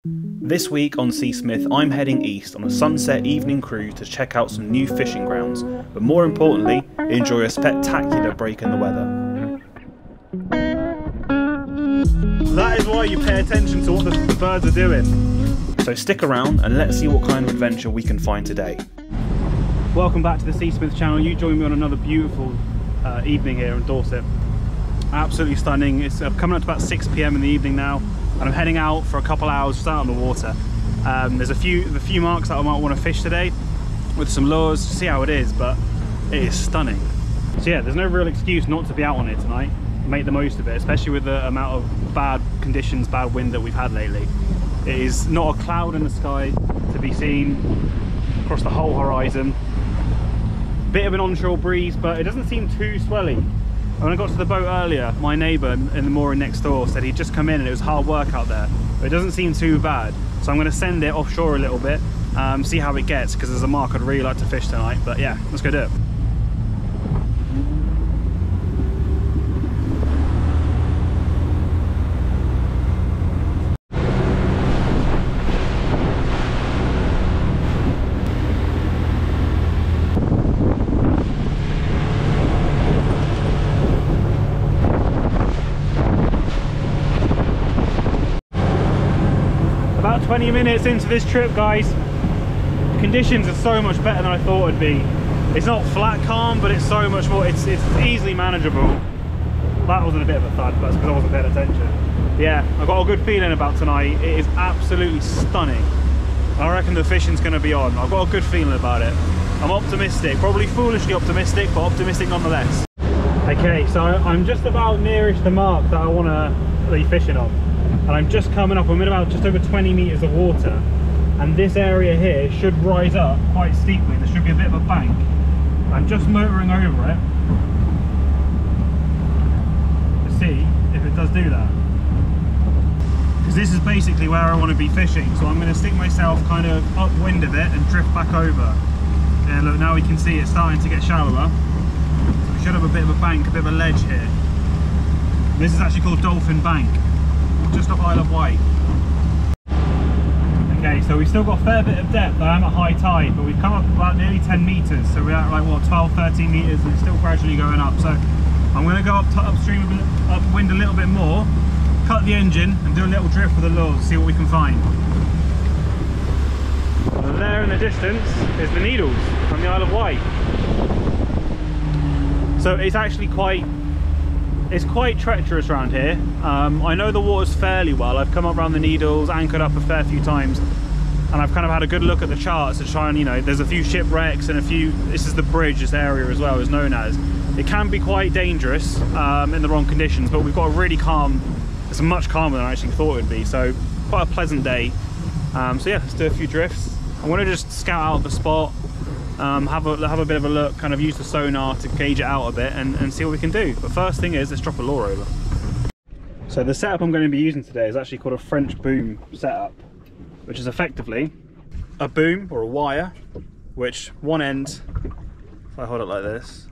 This week on Seasmith, I'm heading east on a sunset evening cruise to check out some new fishing grounds, but more importantly, enjoy a spectacular break in the weather. That is why you pay attention to what the birds are doing. So stick around and let's see what kind of adventure we can find today. Welcome back to the Seasmith channel. You join me on another beautiful evening here in Dorset. Absolutely stunning. It's coming up to about 6 PM in the evening now, and I'm heading out for a couple hours just out on the water. There's a few marks that I might want to fish today with some lures to see how it is, but it is stunning. So yeah, there's no real excuse not to be out on it tonight. Make the most of it, especially with the amount of bad conditions, bad wind that we've had lately. It is not a cloud in the sky to be seen across the whole horizon. Bit of an onshore breeze, but it doesn't seem too swelly. When I got to the boat earlier, my neighbour in the mooring next door said he'd just come in and it was hard work out there, but it doesn't seem too bad. So I'm going to send it offshore a little bit, see how it gets, because there's a mark I'd really like to fish tonight. But yeah, let's go do it. About 20 minutes into this trip, guys. The conditions are so much better than I thought it'd be. It's not flat calm, but it's so much more, it's easily manageable. That wasn't a bit of a thud, but that's because I wasn't paying attention. But yeah, I've got a good feeling about tonight. It is absolutely stunning. I reckon the fishing's going to be on. I've got a good feeling about it. I'm optimistic, probably foolishly optimistic, but optimistic nonetheless. Okay, so I'm just about nearish the mark that I want to be fishing on. And I'm just coming up, I'm in about just over 20 meters of water, and this area here should rise up quite steeply. There should be a bit of a bank. I'm just motoring over it to see if it does do that, because this is basically where I want to be fishing. So I'm going to stick myself kind of upwind of it and drift back over. Yeah, look, now we can see it's starting to get shallower, so we should have a bit of a bank, a bit of a ledge here. This is actually called Dolphin Bank, just off Isle of Wight. Okay, so we've still got a fair bit of depth. I am at high tide, but we've come up about nearly 10 meters, so we're at like what, 12-13 meters, and it's still gradually going up. So I'm going to go upstream, upwind a little bit more, cut the engine and do a little drift with the lures, see what we can find. And there in the distance is the Needles from the Isle of Wight. So it's actually quite treacherous around here. I know the water's fairly well. I've come up around the Needles, anchored up a fair few times, and I've kind of had a good look at the charts to try and, you know, there's a few shipwrecks and this is the bridge, this area as well is known as. It can be quite dangerous in the wrong conditions, but we've got a really calm, it's much calmer than I actually thought it would be, so quite a pleasant day. So yeah, let's do a few drifts. I want to just scout out the spot, have a bit of a look, kind of use the sonar to gauge it out a bit and see what we can do. But first thing is, let's drop a lure over. So the setup I'm going to be using today is actually called a French boom setup, which is effectively a boom or a wire, which one end, if I hold it like this,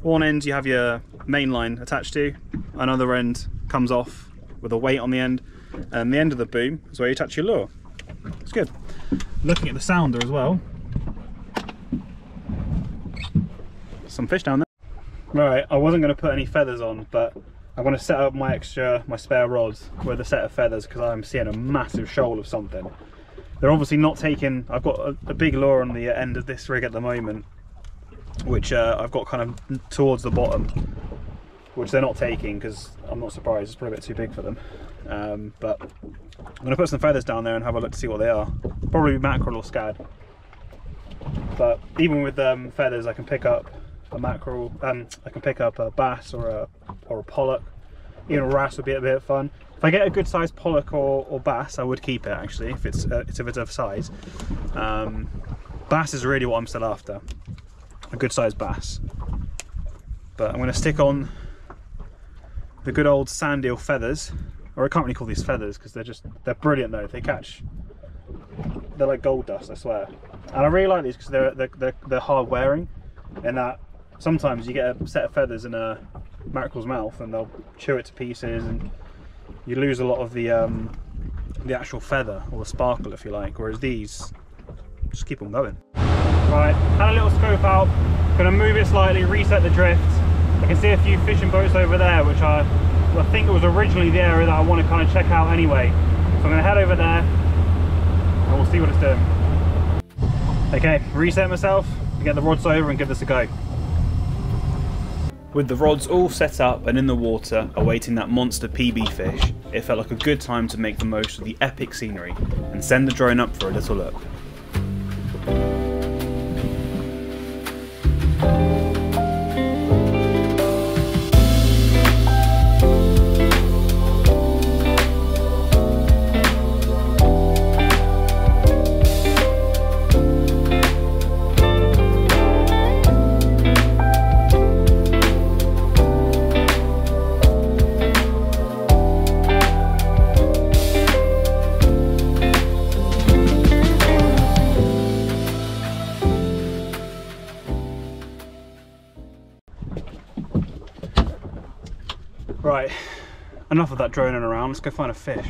one end you have your main line attached to, another end comes off with a weight on the end, and the end of the boom is where you attach your lure. It's good. Looking at the sounder as well, some fish down there. Right, I wasn't going to put any feathers on, but I'm going to set up my spare rods with a set of feathers because I'm seeing a massive shoal of something. They're obviously not taking, I've got a big lure on the end of this rig at the moment, which I've got kind of towards the bottom, which they're not taking because I'm not surprised, it's probably a bit too big for them. But I'm going to put some feathers down there and have a look to see what they are. Probably mackerel or scad. But even with feathers, I can pick up a mackerel, I can pick up a bass or a pollock. Even a wrasse would be a bit of fun. If I get a good sized pollock or bass, I would keep it actually, if it's of size. Bass is really what I'm still after, a good sized bass. But I'm going to stick on the good old sand eel feathers, or I can't really call these feathers because they're brilliant though. They catch, they're like gold dust, I swear. And I really like these because they're hard wearing, in that sometimes you get a set of feathers in a mackerel's mouth and they'll chew it to pieces and you lose a lot of the the actual feather or the sparkle, if you like, whereas these just keep on going. Right, had a little scope out, gonna move it slightly, reset the drift. I can see a few fishing boats over there, which I think it was originally the area that I want to kind of check out anyway. So I'm gonna head over there and we'll see what it's doing. Okay, reset myself, get the rods over and give this a go. With the rods all set up and in the water, awaiting that monster PB fish, it felt like a good time to make the most of the epic scenery and send the drone up for a little look. Right, enough of that droning around, let's go find a fish.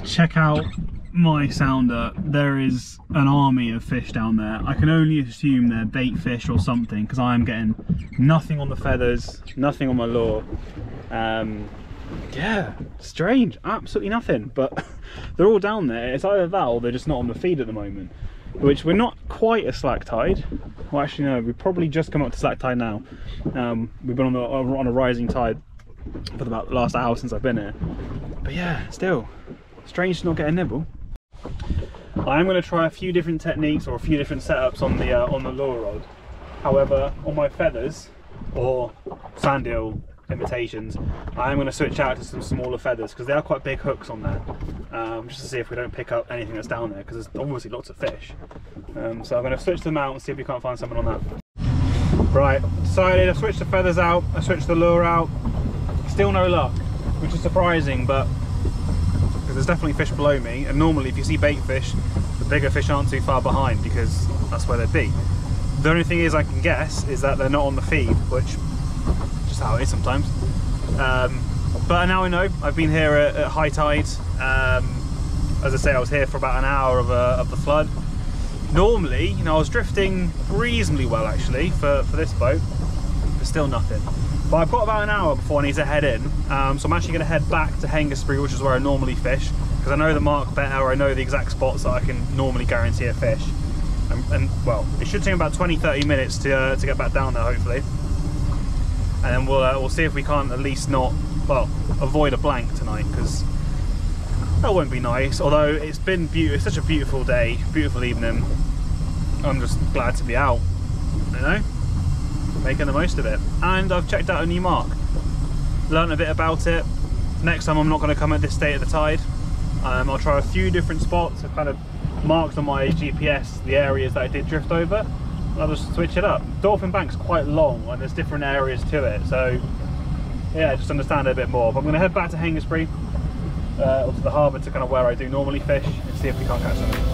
Check out my sounder, there is an army of fish down there. I can only assume they're bait fish or something, because I am getting nothing on the feathers, nothing on my lure. Yeah, strange, absolutely nothing, but they're all down there. It's either that or they're just not on the feed at the moment, which we're not quite a slack tide. Well, actually no, we've probably just come up to slack tide now. We've been on a rising tide for about the last hour since I've been here, but yeah, still strange to not get a nibble. I am going to try a few different techniques or a few different setups on the lure rod. However, on my feathers or sand eel imitations, I am going to switch out to some smaller feathers because they are quite big hooks on there, just to see if we don't pick up anything that's down there, because there's obviously lots of fish. So I'm going to switch them out and see if we can't find something on that. Right, decided I've switched the feathers out, I switched the lure out, still no luck, which is surprising, but because there's definitely fish below me, and normally if you see bait fish, the bigger fish aren't too far behind because that's where they'd be. The only thing is I can guess is that they're not on the feed, which is just how it is sometimes. But now I know. I've been here at high tide. As I say, I was here for about an hour of the flood. Normally, you know, I was drifting reasonably well actually for this boat, but still nothing. But I've got about an hour before I need to head in, so I'm actually going to head back to Hengistbury, which is where I normally fish, because I know the mark better, I know the exact spots that I can normally guarantee a fish. And well, it should take about 20-30 minutes to get back down there hopefully. And then we'll see if we can't at least not, well, avoid a blank tonight, because that won't be nice. Although it's been beautiful, it's such a beautiful day, beautiful evening. I'm just glad to be out, you know, making the most of it. And I've checked out a new mark, learned a bit about it. Next time I'm not going to come at this state of the tide. I'll try a few different spots. I've kind of marked on my GPS the areas that I did drift over. I'll just switch it up. Dolphin Bank's quite long and there's different areas to it, so yeah, just understand it a bit more. But I'm going to head back to Hengistbury, or to the harbour, to kind of where I do normally fish, and see if we can't catch something.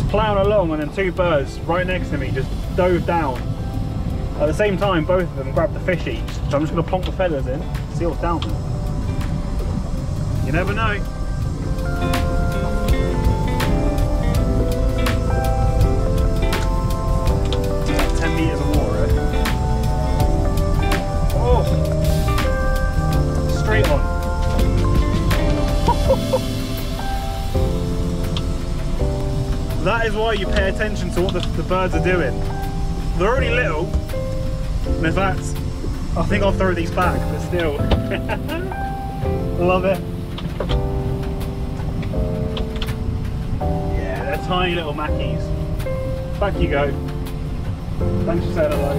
Plowing along, and then two birds right next to me just dove down. At the same time, both of them grabbed the fish each. So I'm just going to plonk the feathers in, see what's down there. You never know. About 10 metres of water. Oh! Straight on. That is why you pay attention to what the birds are doing. They're only little, and in fact, I think I'll throw these back, but still. Love it. tiny little mackies. Back you go. Thanks for saying hello.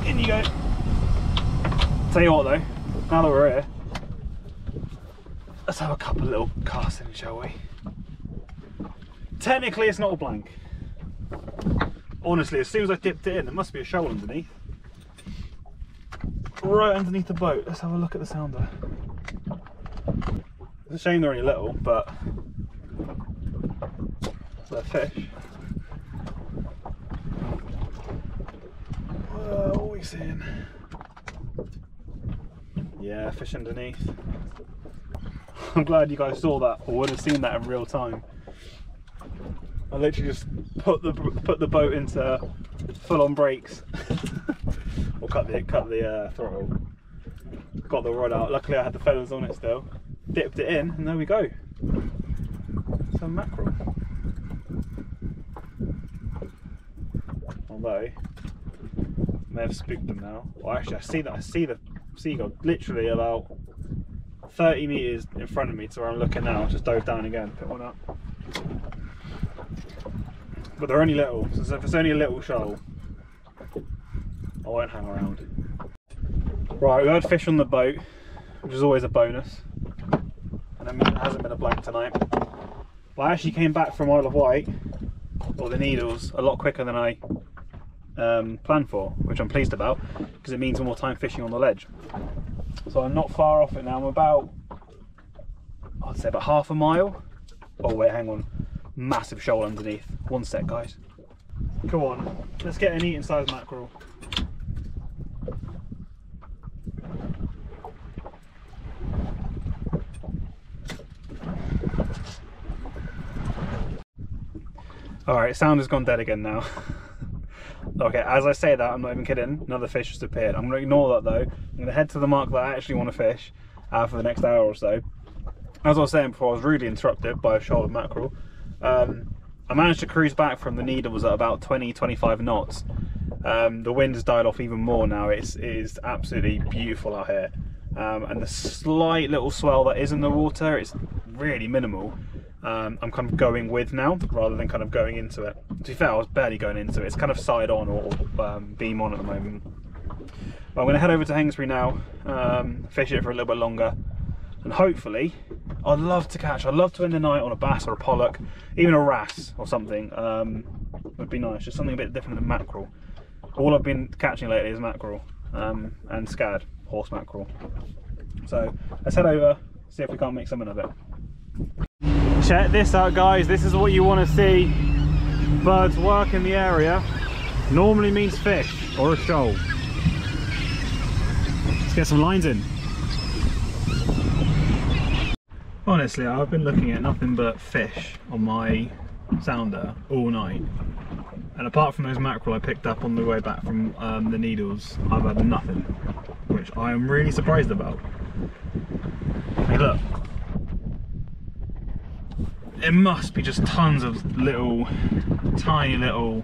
In you go. Tell you what though, now that we're here, let's have a couple of little casts in, shall we? Technically it's not a blank. Honestly, as soon as I dipped it in, there must be a shoal underneath. Right underneath the boat. Let's have a look at the sounder. It's a shame they're only little, but they're fish. What are we seeing? Yeah, fish underneath. I'm glad you guys saw that, or would have seen that in real time. I literally just put the boat into full-on brakes. Or cut the throttle. Got the rod out. Luckily I had the feathers on it still. Dipped it in, and there we go. Some mackerel. Although may have spooked them now. Well, actually, I see the seagull literally about 30 meters in front of me to where I'm looking now. I just dove down again, pick one up. But they're only little, so if it's only a little shoal, I won't hang around. Right, we had fish on the boat, which is always a bonus. And it hasn't been a blank tonight. But I actually came back from Isle of Wight, or the Needles, a lot quicker than I planned for, which I'm pleased about, because it means more time fishing on the ledge. So I'm not far off it now. I'm about, I'd say about half a mile. Oh wait, hang on. Massive shoal underneath. One sec, guys. Come on, let's get an eating size mackerel. Alright, sound has gone dead again now. Okay, as I say that, I'm not even kidding, another fish just appeared. I'm going to ignore that though. I'm going to head to the mark that I actually want to fish for the next hour or so. As I was saying before, I was rudely interrupted by a shoal of mackerel. I managed to cruise back from the Needles at about 20-25 knots. The wind has died off even more now. It is absolutely beautiful out here. And the slight little swell that is in the water, it's really minimal. I'm kind of going with now rather than kind of going into it. To be fair, I was barely going into it. It's kind of side on or beam on at the moment. But I'm going to head over to Hengstbury now, fish it for a little bit longer, and hopefully, I'd love to end the night on a bass or a pollock, even a wrasse or something. Would be nice, just something a bit different than mackerel. All I've been catching lately is mackerel and scad, horse mackerel. So let's head over, see if we can't make something of it. Check this out, guys. This is what you want to see. Birds work in the area. Normally means fish or a shoal. Let's get some lines in. Honestly, I've been looking at nothing but fish on my sounder all night. And apart from those mackerel I picked up on the way back from the Needles, I've had nothing. Which I am really surprised about. Hey, look. It must be just tons of little, tiny little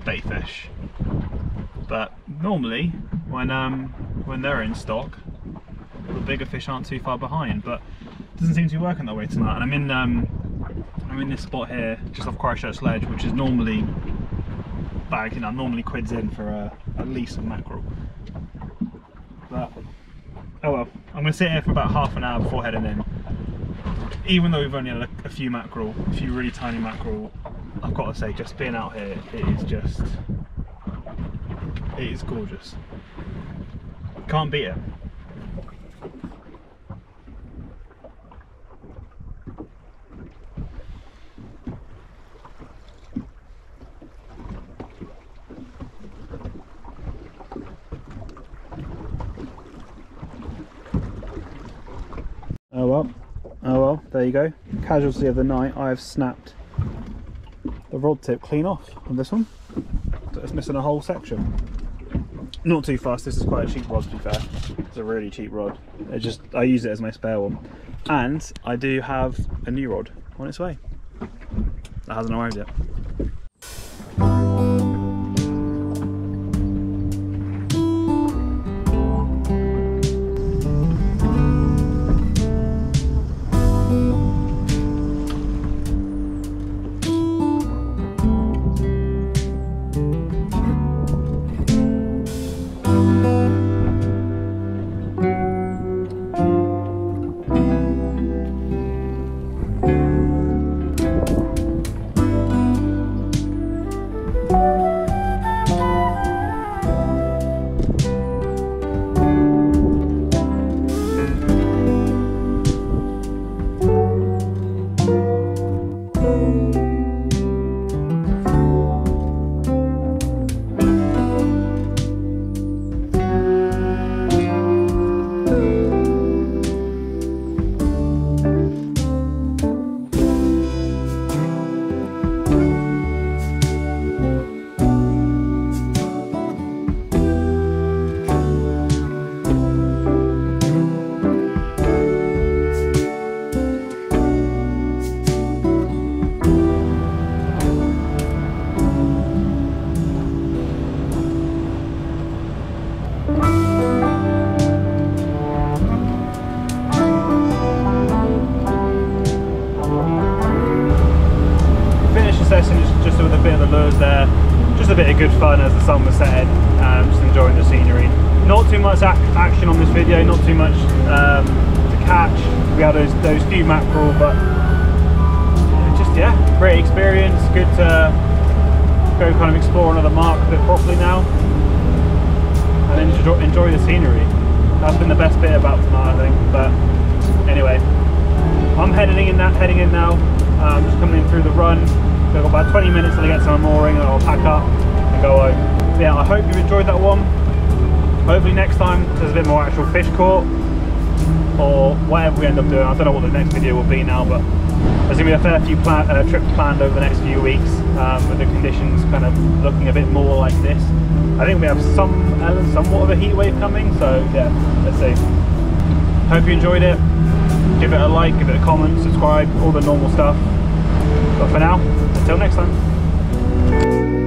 bait fish. But normally, when they're in stock, the bigger fish aren't too far behind. But it doesn't seem to be working that way tonight. And I'm in this spot here, just off Christchurch Ledge, which is normally bagged. You know, normally quids in for at least some mackerel. But oh well, I'm going to sit here for about half an hour before heading in. Even though we've only had a few mackerel, a few really tiny mackerel, I've got to say, just being out here, it is gorgeous. Can't beat it. Oh well, there you go. Casualty of the night, I have snapped the rod tip clean off on this one. So it's missing a whole section. Not too fast, this is quite a cheap rod to be fair. It's a really cheap rod. I use it as my spare one. And I do have a new rod on its way. That hasn't arrived yet. a bit of good fun as the sun was setting, just enjoying the scenery. Not too much action on this video, not too much to catch. We had those few mackerel, but just, yeah, great experience. Good to go kind of explore another mark a bit properly now and enjoy the scenery. That's been the best bit about tonight, I think. But anyway, I'm heading in now. Just coming in through the run. We've got about 20 minutes till I get to my mooring and I'll pack up and go home. Yeah, I hope you enjoyed that one. Hopefully next time there's a bit more actual fish caught, or whatever we end up doing. I don't know what the next video will be now, but there's going to be a fair few trips planned over the next few weeks, with the conditions kind of looking a bit more like this. I think we have somewhat of a heat wave coming, so yeah, let's see. Hope you enjoyed it. Give it a like, give it a comment, subscribe, all the normal stuff. But for now, until next time.